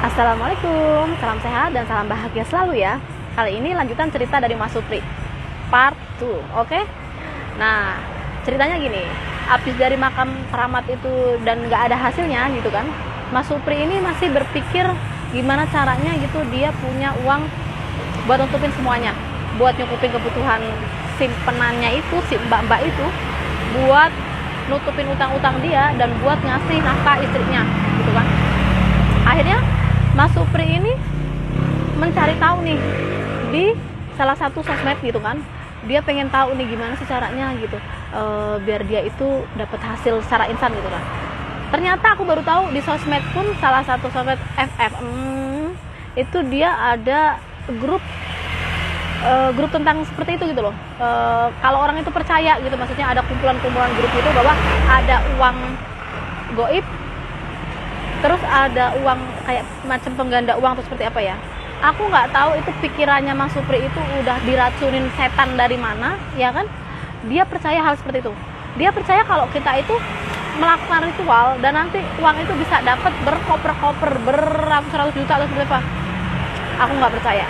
Assalamualaikum, salam sehat dan salam bahagia selalu ya. Kali ini lanjutan cerita dari Mas Supri Part 2, oke? Nah, ceritanya gini, habis dari makam keramat itu dan gak ada hasilnya gitu kan, Mas Supri ini masih berpikir gimana caranya gitu dia punya uang buat nutupin semuanya, buat nyukupin kebutuhan simpenannya itu, si mbak-mbak itu, buat nutupin utang-utang dia dan buat ngasih nafkah istrinya gitu kan. Akhirnya Mas Supri ini mencari tahu nih di salah satu sosmed gitu kan, dia pengen tahu nih gimana sih caranya gitu, biar dia itu dapat hasil secara instan gitu kan. Ternyata aku baru tahu di sosmed pun, salah satu sosmed FF itu dia ada grup tentang seperti itu gitu loh. Kalau orang itu percaya gitu, maksudnya ada kumpulan-kumpulan grup itu bahwa ada uang goib, terus ada uang kayak macam pengganda uang atau seperti apa ya. Aku nggak tahu itu pikirannya Mas Supri itu udah diracunin setan dari mana, ya kan? Dia percaya hal seperti itu. Dia percaya kalau kita itu melakukan ritual dan nanti uang itu bisa dapat berkoper-koper, beratus-ratus juta atau seperti apa. Aku nggak percaya.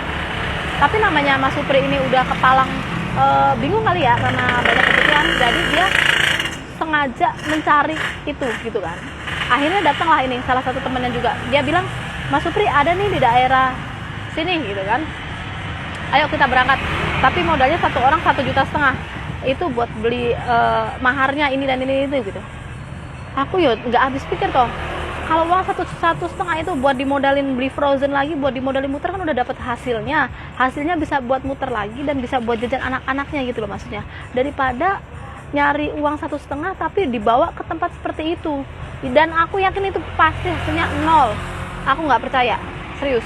Tapi namanya Mas Supri ini udah kepalang bingung kali ya karena banyak kebutuhan, jadi dia sengaja mencari itu gitu kan. Akhirnya datanglah ini salah satu temennya juga, dia bilang, Mas Supri ada nih di daerah sini gitu kan, ayo kita berangkat, tapi modalnya satu orang 1,5 juta itu buat beli maharnya ini dan ini itu gitu. Aku ya nggak habis pikir toh, kalau uang 1,5 juta itu buat dimodalin beli frozen lagi, buat dimodalin muter kan udah dapat hasilnya bisa buat muter lagi dan bisa buat jajan anak-anaknya gitu loh, maksudnya daripada nyari uang 1,5 juta tapi dibawa ke tempat seperti itu. Dan aku yakin itu pasti hasilnya nol. Aku nggak percaya, serius.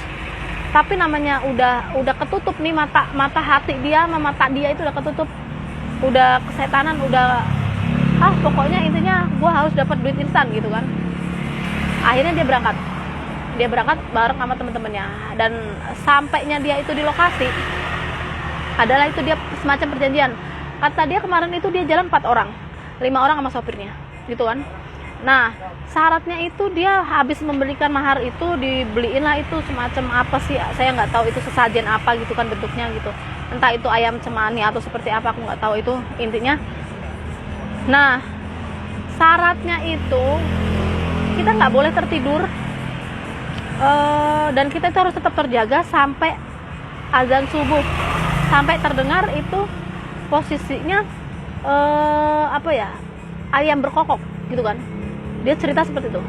Tapi namanya udah ketutup nih mata hati dia sama mata dia itu udah ketutup, udah kesetanan, udah pokoknya intinya gue harus dapat duit instan gitu kan. Akhirnya dia berangkat bareng sama temen-temennya, dan sampainya dia itu di lokasi adalah itu dia semacam perjanjian. Kata dia kemarin itu dia jalan 4 orang, 5 orang sama sopirnya gitu kan. Nah, syaratnya itu dia habis membelikan mahar itu, dibeliin lah itu semacam apa sih, saya nggak tahu itu sesajen apa gitu kan bentuknya gitu, entah itu ayam cemani atau seperti apa, aku nggak tahu itu intinya. Nah, syaratnya itu kita nggak boleh tertidur, dan kita itu harus tetap terjaga sampai azan subuh, sampai terdengar itu posisinya ayam berkokok gitu kan. Dia cerita seperti itu.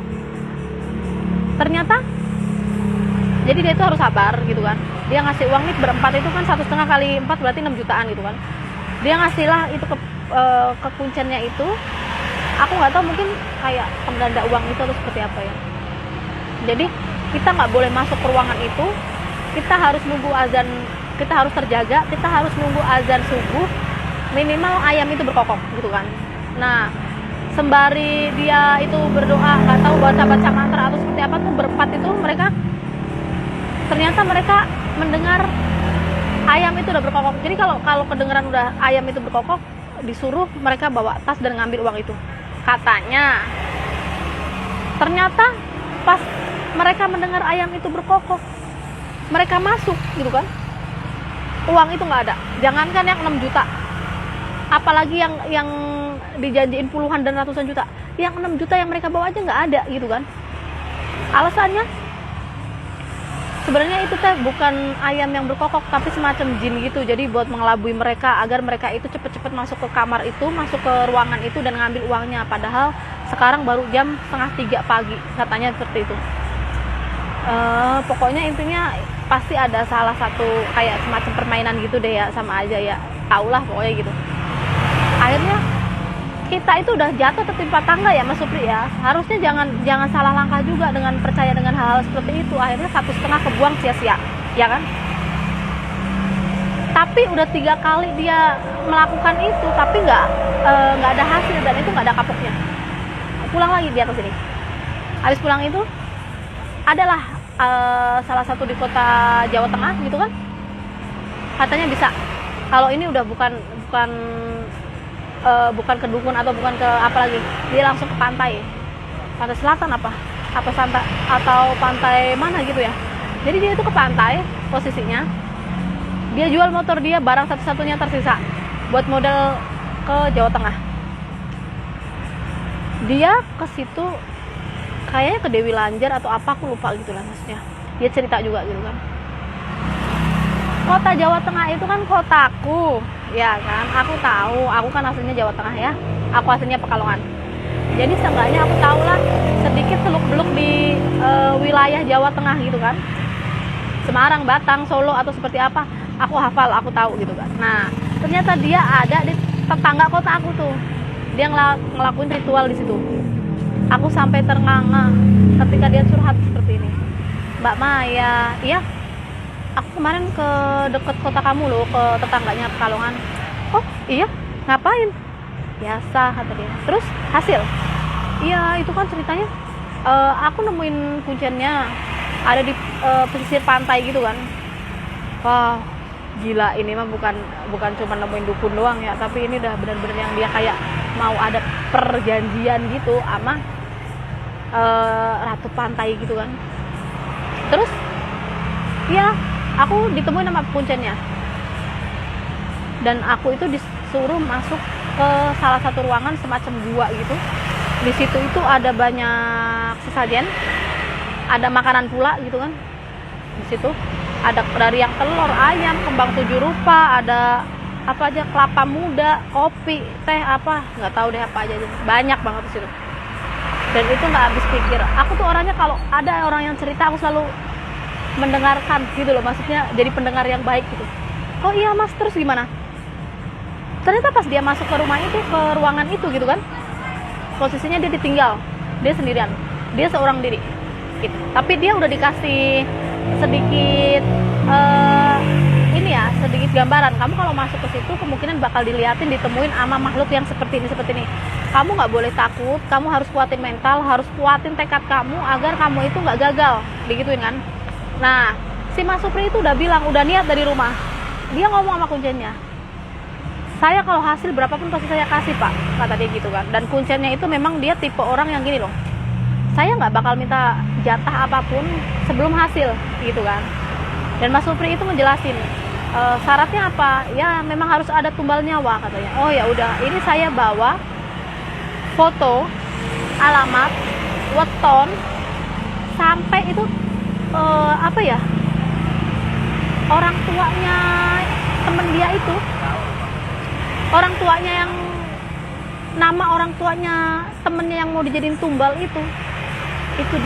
Ternyata jadi dia itu harus sabar gitu kan. Dia ngasih uang nih berempat itu kan 1,5 kali 4 berarti 6 jutaan gitu kan. Dia ngasih lah itu ke kunciannya itu. Aku nggak tahu, mungkin kayak pengganda uang itu atau seperti apa ya. Jadi kita nggak boleh masuk ke ruangan itu. Kita harus nunggu azan, kita harus terjaga, kita harus nunggu azan subuh, minimal ayam itu berkokok gitu kan. Nah, sembari dia itu berdoa, nggak tahu baca mantra atau seperti apa tuh, berempat itu ternyata mereka mendengar ayam itu udah berkokok. Jadi kalau kedengeran udah ayam itu berkokok, disuruh mereka bawa tas dan ngambil uang itu katanya. Ternyata pas mereka mendengar ayam itu berkokok, mereka masuk gitu kan, uang itu nggak ada. Jangankan yang 6 juta, apalagi yang dijanjiin puluhan dan ratusan juta, yang 6 juta yang mereka bawa aja nggak ada gitu kan. Alasannya sebenarnya itu teh bukan ayam yang berkokok, tapi semacam jin gitu. Jadi buat mengelabui mereka agar mereka itu cepet-cepet masuk ke kamar itu, masuk ke ruangan itu dan ngambil uangnya. Padahal sekarang baru jam 2:30 pagi katanya seperti itu. Pokoknya intinya pasti ada salah satu kayak semacam permainan gitu deh ya, sama aja ya, taulah pokoknya gitu. Akhirnya kita itu udah jatuh tertimpa tangga ya Mas Supri ya. Harusnya jangan salah langkah juga dengan percaya dengan hal-hal seperti itu. Akhirnya 1,5 kebuang sia-sia, ya kan? Tapi udah 3 kali dia melakukan itu, tapi nggak ada hasil dan itu nggak ada kapoknya. Pulang lagi dia ke sini. Habis pulang itu adalah salah satu di kota Jawa Tengah gitu kan. Katanya bisa. Kalau ini udah bukan ke dukun atau bukan ke apa lagi, dia langsung ke pantai selatan apa apa santai atau pantai mana gitu ya. Jadi dia itu ke pantai posisinya, dia jual motor dia, barang satu-satunya tersisa buat modal ke Jawa Tengah. Dia ke situ kayaknya ke Dewi Lanjar atau apa, aku lupa gitu lah maksudnya. Dia cerita juga gitu kan, kota Jawa Tengah itu kan kotaku, ya kan, aku tahu, aku kan aslinya Jawa Tengah ya, aku aslinya Pekalongan. Jadi seenggaknya aku tahu lah sedikit seluk-beluk di wilayah Jawa Tengah gitu kan, Semarang, Batang, Solo atau seperti apa, aku hafal, aku tahu gitu kan. Nah ternyata dia ada di tetangga kota aku tuh, dia ngelakuin ritual di situ. Aku sampai ternganga ketika dia curhat seperti ini. Mbak Maya, iya, aku kemarin ke deket kota kamu loh, ke tetangganya Pekalongan. Oh iya, ngapain? Biasa kata dia. Terus hasil? Iya itu kan ceritanya, aku nemuin kunciannya ada di pesisir pantai gitu kan. Wah gila, ini mah bukan cuma nemuin dukun doang ya, tapi ini udah benar-benar yang dia kayak mau ada perjanjian gitu sama ratu pantai gitu kan. Terus ya aku ditemuin sama kunciannya, dan aku itu disuruh masuk ke salah satu ruangan semacam gua gitu. Di situ itu ada banyak sesajen, ada makanan pula gitu kan. Di situ ada dari yang telur, ayam, kembang 7 rupa, ada apa aja, kelapa muda, kopi, teh, apa nggak tahu deh apa aja, banyak banget di situ. Dan itu nggak habis pikir. Aku tuh orangnya kalau ada orang yang cerita aku selalu mendengarkan gitu loh, maksudnya jadi pendengar yang baik gitu. Oh iya mas, terus gimana? Ternyata pas dia masuk ke rumah itu, ke ruangan itu gitu kan, posisinya dia ditinggal, dia sendirian, dia seorang diri gitu. Tapi dia udah dikasih sedikit ini ya, sedikit gambaran. Kamu kalau masuk ke situ kemungkinan bakal diliatin, ditemuin sama makhluk yang seperti ini. Kamu nggak boleh takut, kamu harus kuatin mental, harus kuatin tekad kamu agar kamu itu nggak gagal, digituin kan. Nah si Mas Supri itu udah bilang, udah niat dari rumah, dia ngomong sama kunciannya, saya kalau hasil berapapun pasti saya kasih pak, kata dia gitu kan. Dan kunciannya itu memang dia tipe orang yang gini loh, saya nggak bakal minta jatah apapun sebelum hasil gitu kan. Dan Mas Supri itu ngejelasin syaratnya apa, ya memang harus ada tumbal nyawa katanya. Oh ya udah, ini saya bawa foto, alamat, weton, sampai itu apa ya, orang tuanya temen dia itu, orang tuanya yang, nama orang tuanya temennya yang mau dijadiin tumbal itu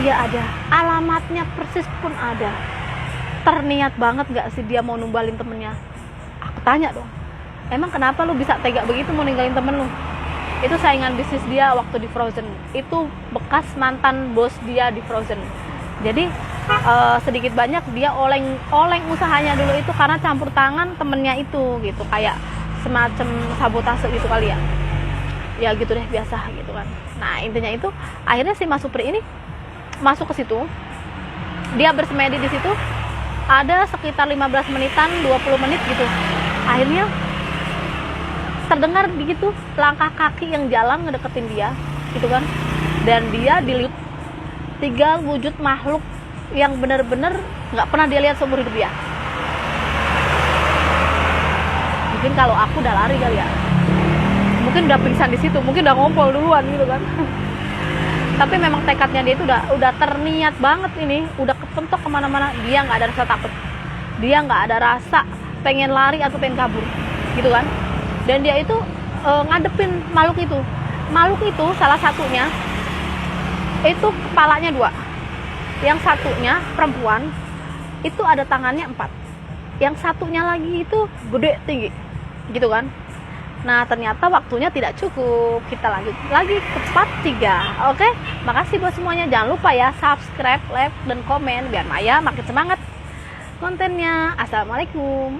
dia ada, alamatnya persis pun ada. Terniat banget gak sih dia mau numbalin temennya? Aku tanya dong, emang kenapa lu bisa tega begitu mau ninggalin temen lu? Itu saingan bisnis dia waktu di Frozen, itu bekas mantan bos dia di Frozen. Jadi sedikit banyak dia oleng usahanya dulu itu karena campur tangan temennya itu gitu, kayak semacam sabotase gitu kali ya. Ya gitu deh, biasa gitu kan. Nah intinya itu akhirnya si Mas Supri ini masuk ke situ, dia bersemedi di situ ada sekitar 15 menitan, 20 menit gitu. Akhirnya terdengar begitu langkah kaki yang jalan ngedeketin dia gitu kan. Dan dia dilihat 3 wujud makhluk yang benar-benar nggak pernah dia lihat seumur hidup dia. Mungkin kalau aku udah lari kali ya, mungkin udah pingsan di situ, mungkin udah ngompol duluan gitu kan. Tapi memang tekadnya dia itu udah terniat banget, ini udah kepentok kemana-mana. Dia nggak ada rasa takut, dia nggak ada rasa pengen lari atau pengen kabur gitu kan. Dan dia itu ngadepin makhluk itu salah satunya itu kepalanya 2, yang satunya perempuan itu ada tangannya 4, yang satunya lagi itu gede tinggi gitu kan. Nah ternyata waktunya tidak cukup, kita lanjut lagi ke part 3. Oke, makasih buat semuanya. Jangan lupa ya subscribe, like, dan komen biar Maya makin semangat kontennya. Assalamualaikum.